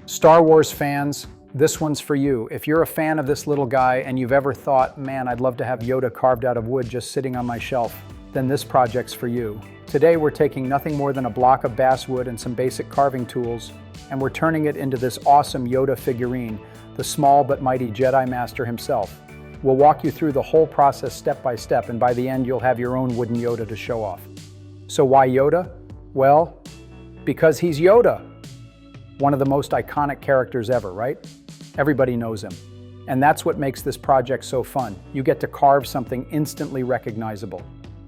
Star Wars fans, this one's for you. If you're a fan of this little guy and you've ever thought, man, I'd love to have Yoda carved out of wood just sitting on my shelf, then this project's for you. Today we're taking nothing more than a block of basswood and some basic carving tools, and we're turning it into this awesome Yoda figurine, the small but mighty Jedi Master himself. We'll walk you through the whole process step by step, and by the end you'll have your own wooden Yoda to show off. So why Yoda? Well, because he's Yoda. One of the most iconic characters ever, right? Everybody knows him. And that's what makes this project so fun. You get to carve something instantly recognizable.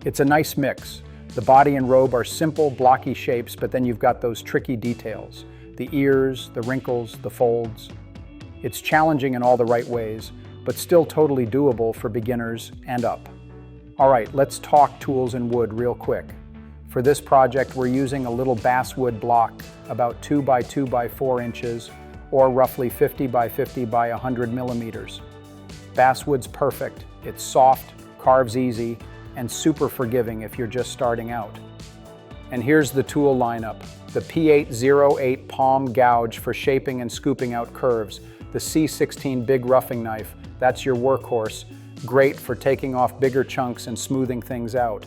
It's a nice mix. The body and robe are simple, blocky shapes, but then you've got those tricky details. The ears, the wrinkles, the folds. It's challenging in all the right ways, but still totally doable for beginners and up. All right, let's talk tools and wood real quick. For this project, we're using a little basswood block, about 2 by 2 by 4 inches, or roughly 50 by 50 by 100 millimeters. Basswood's perfect. It's soft, carves easy, and super forgiving if you're just starting out. And here's the tool lineup. The P808 palm gouge for shaping and scooping out curves. The C16 big roughing knife, that's your workhorse, great for taking off bigger chunks and smoothing things out.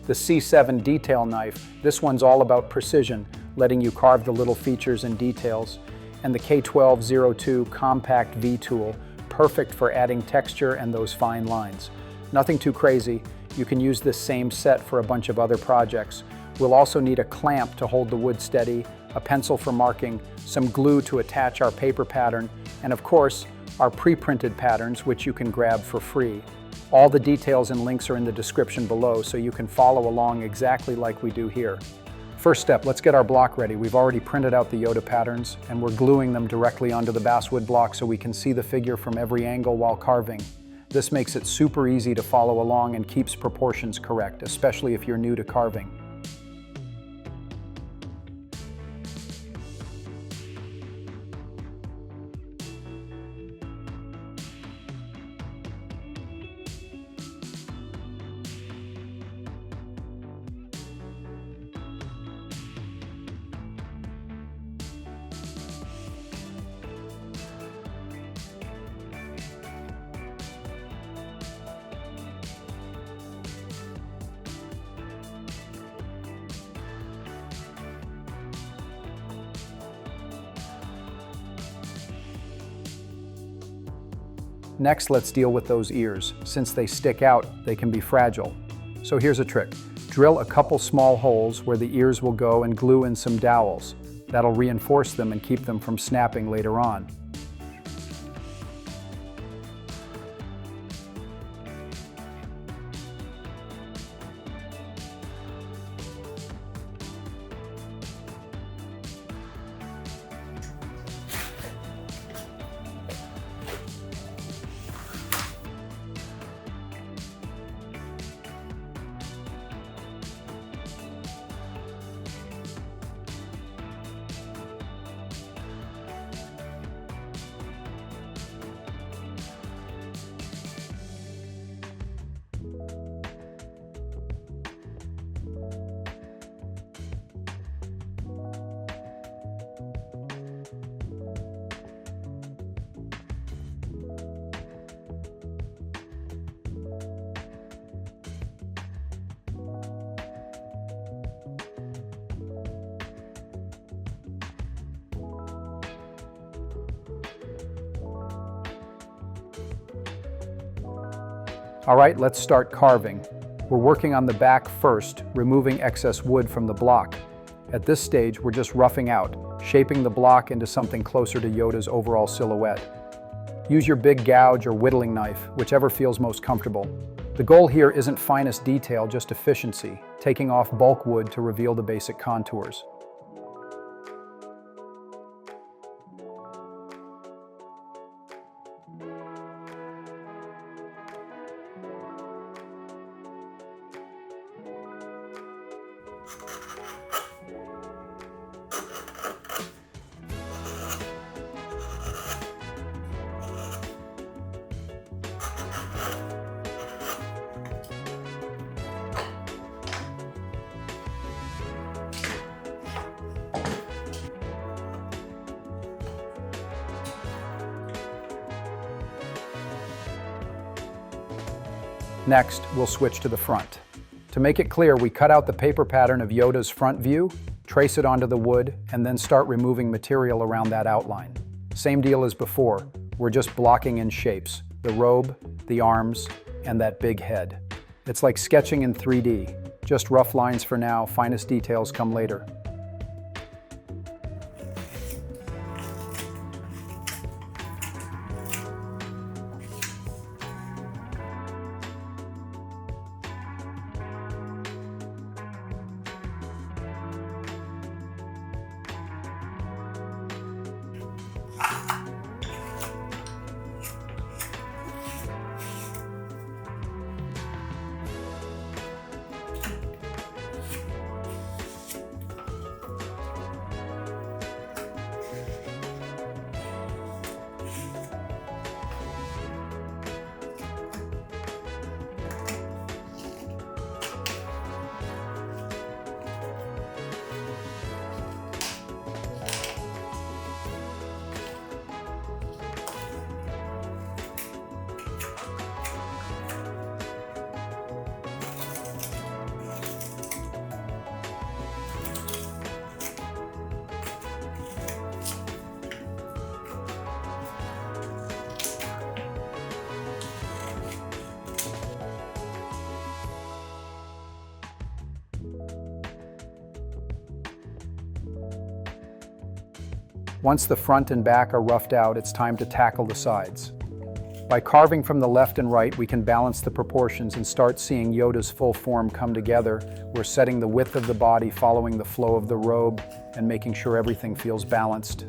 The C7 detail knife, this one's all about precision, letting you carve the little features and details. And the K1202 compact V tool, perfect for adding texture and those fine lines. Nothing too crazy. You can use this same set for a bunch of other projects. We'll also need a clamp to hold the wood steady, a pencil for marking, some glue to attach our paper pattern, and of course, our pre-printed patterns, which you can grab for free. All the details and links are in the description below, so you can follow along exactly like we do here. First step, let's get our block ready. We've already printed out the Yoda patterns, and we're gluing them directly onto the basswood block so we can see the figure from every angle while carving. This makes it super easy to follow along and keeps proportions correct, especially if you're new to carving. Next, let's deal with those ears. Since they stick out, they can be fragile. So here's a trick. Drill a couple small holes where the ears will go and glue in some dowels. That'll reinforce them and keep them from snapping later on. All right, let's start carving. We're working on the back first, removing excess wood from the block. At this stage, we're just roughing out, shaping the block into something closer to Yoda's overall silhouette. Use your big gouge or whittling knife, whichever feels most comfortable. The goal here isn't finest detail, just efficiency, taking off bulk wood to reveal the basic contours. Next, we'll switch to the front. To make it clear, we cut out the paper pattern of Yoda's front view, trace it onto the wood, and then start removing material around that outline. Same deal as before, we're just blocking in shapes, the robe, the arms, and that big head. It's like sketching in 3D, just rough lines for now, finest details come later. Once the front and back are roughed out, it's time to tackle the sides. By carving from the left and right, we can balance the proportions and start seeing Yoda's full form come together. We're setting the width of the body, following the flow of the robe, and making sure everything feels balanced.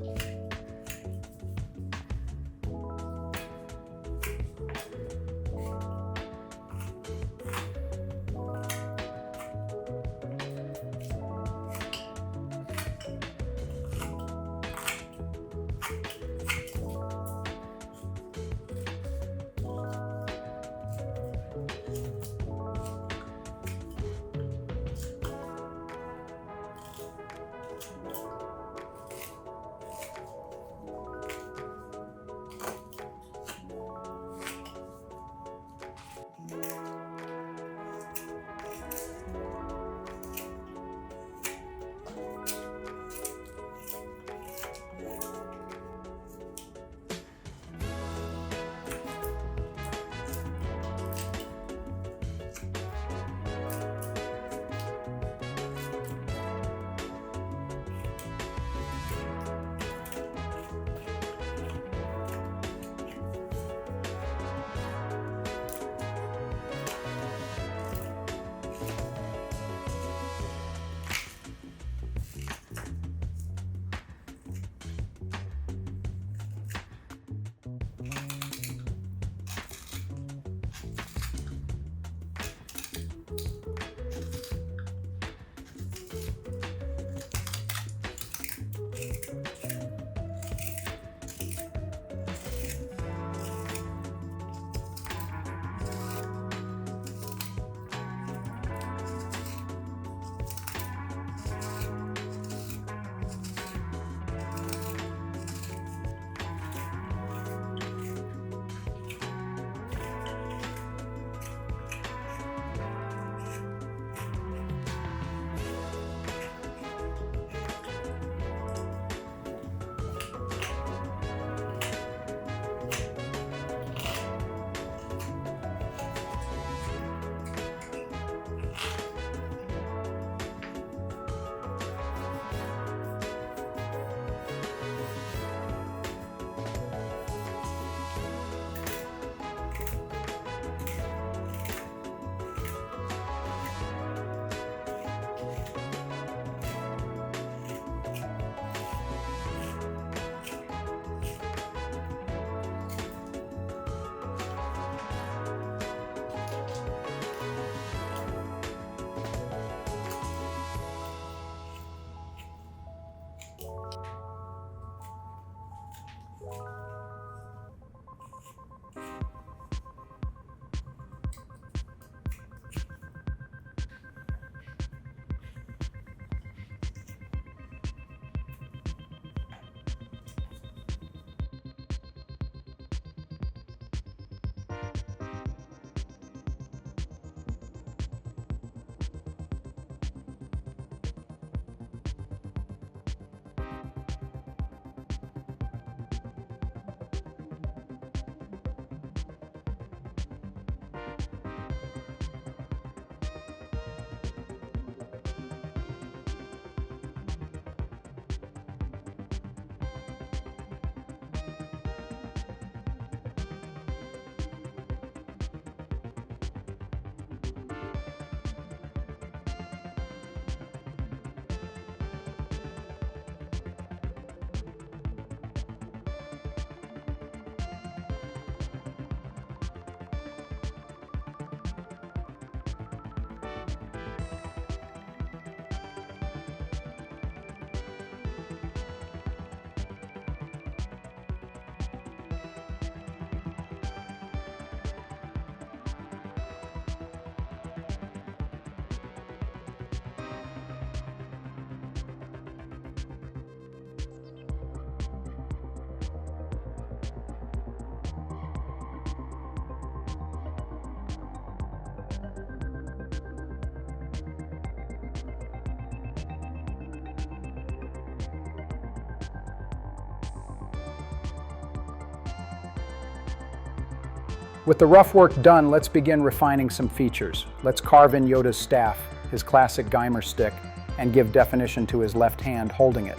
With the rough work done, let's begin refining some features. Let's carve in Yoda's staff, his classic Geimer stick, and give definition to his left hand holding it.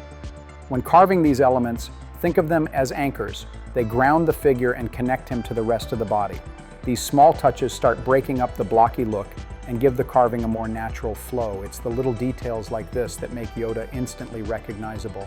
When carving these elements, think of them as anchors. They ground the figure and connect him to the rest of the body. These small touches start breaking up the blocky look and give the carving a more natural flow. It's the little details like this that make Yoda instantly recognizable.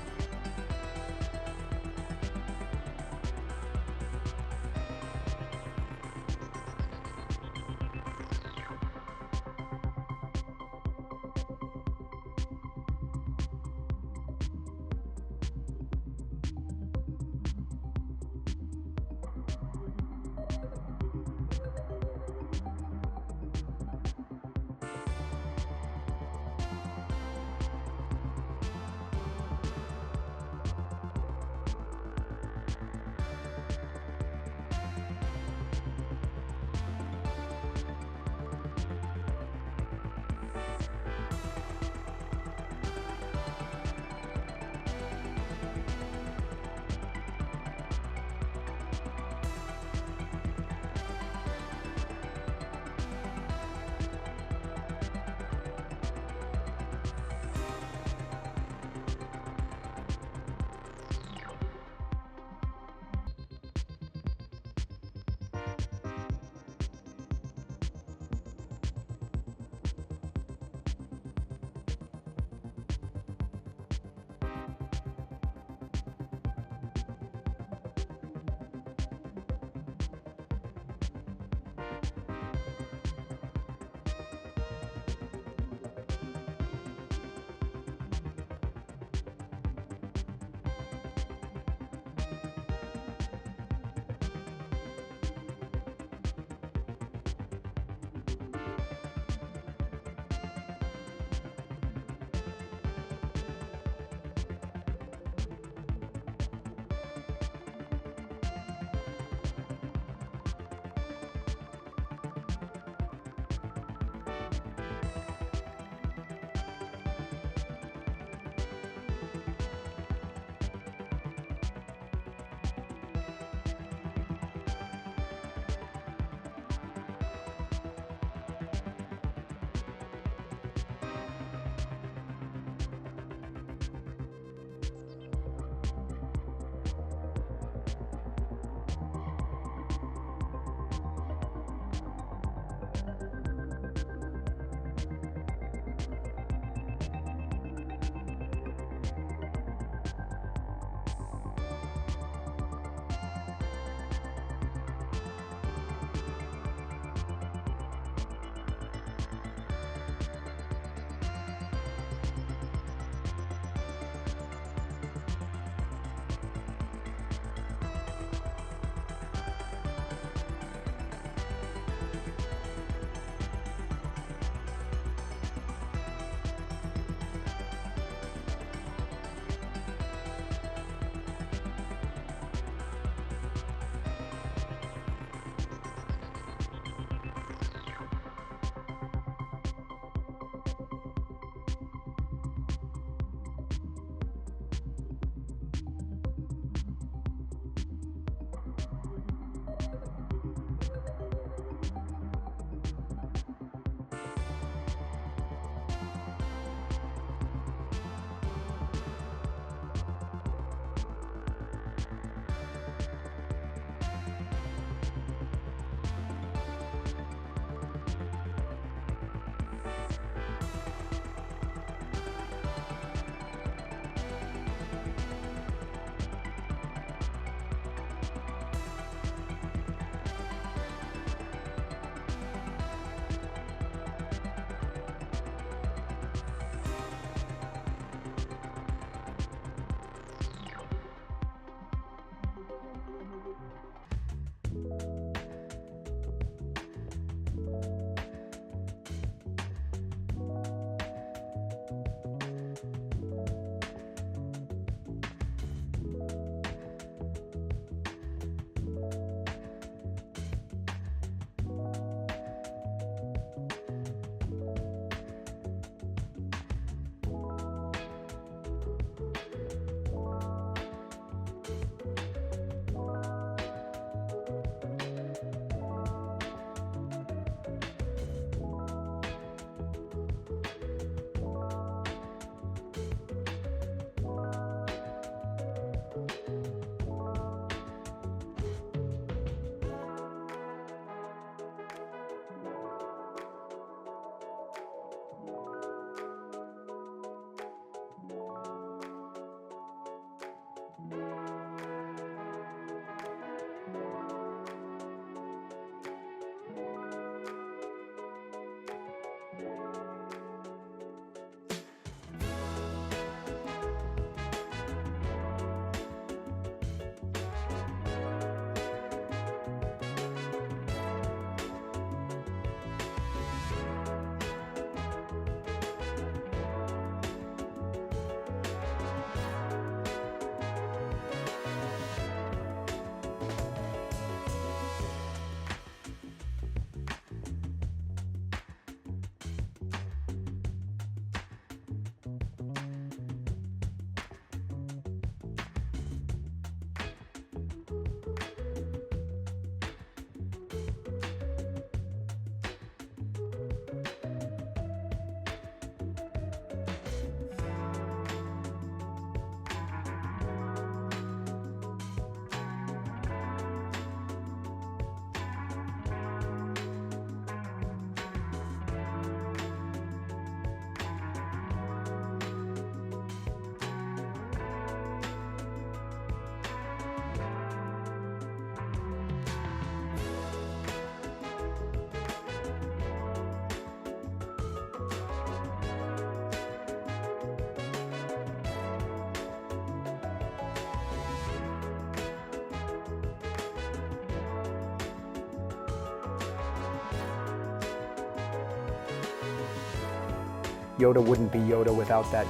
Yoda wouldn't be Yoda without that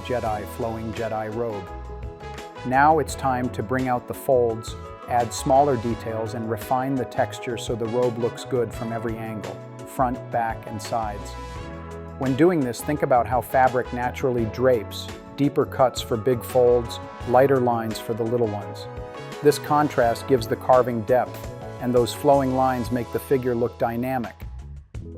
flowing Jedi robe. Now it's time to bring out the folds, add smaller details, and refine the texture so the robe looks good from every angle, front, back, and sides. When doing this, think about how fabric naturally drapes, deeper cuts for big folds, lighter lines for the little ones. This contrast gives the carving depth, and those flowing lines make the figure look dynamic.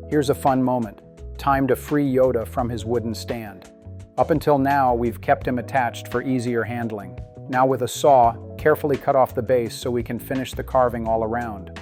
Here's a fun moment. Time to free Yoda from his wooden stand. Up until now, we've kept him attached for easier handling. Now with a saw, carefully cut off the base so we can finish the carving all around.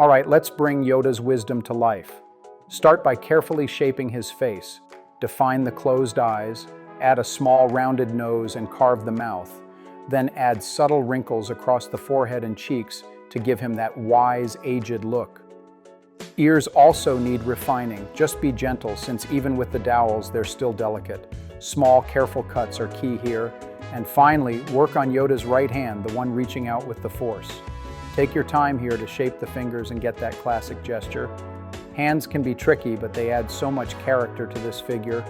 All right, let's bring Yoda's wisdom to life. Start by carefully shaping his face. Define the closed eyes, add a small rounded nose and carve the mouth. Then add subtle wrinkles across the forehead and cheeks to give him that wise, aged look. Ears also need refining. Just be gentle, since even with the dowels, they're still delicate. Small, careful cuts are key here. And finally, work on Yoda's right hand, the one reaching out with the Force. Take your time here to shape the fingers and get that classic gesture. Hands can be tricky, but they add so much character to this figure.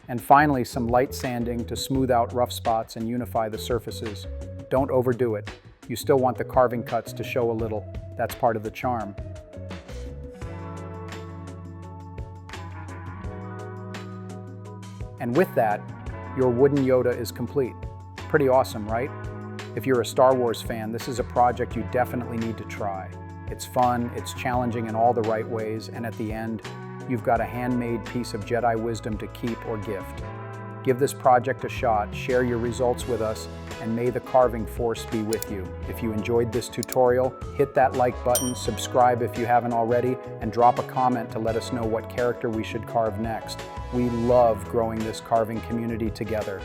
And finally, some light sanding to smooth out rough spots and unify the surfaces. Don't overdo it. You still want the carving cuts to show a little. That's part of the charm. And with that, your wooden Yoda is complete. Pretty awesome, right? If you're a Star Wars fan, this is a project you definitely need to try. It's fun, it's challenging in all the right ways, and at the end, you've got a handmade piece of Jedi wisdom to keep or gift. Give this project a shot, share your results with us, and may the carving force be with you. If you enjoyed this tutorial, hit that like button, subscribe if you haven't already, and drop a comment to let us know what character we should carve next. We love growing this carving community together.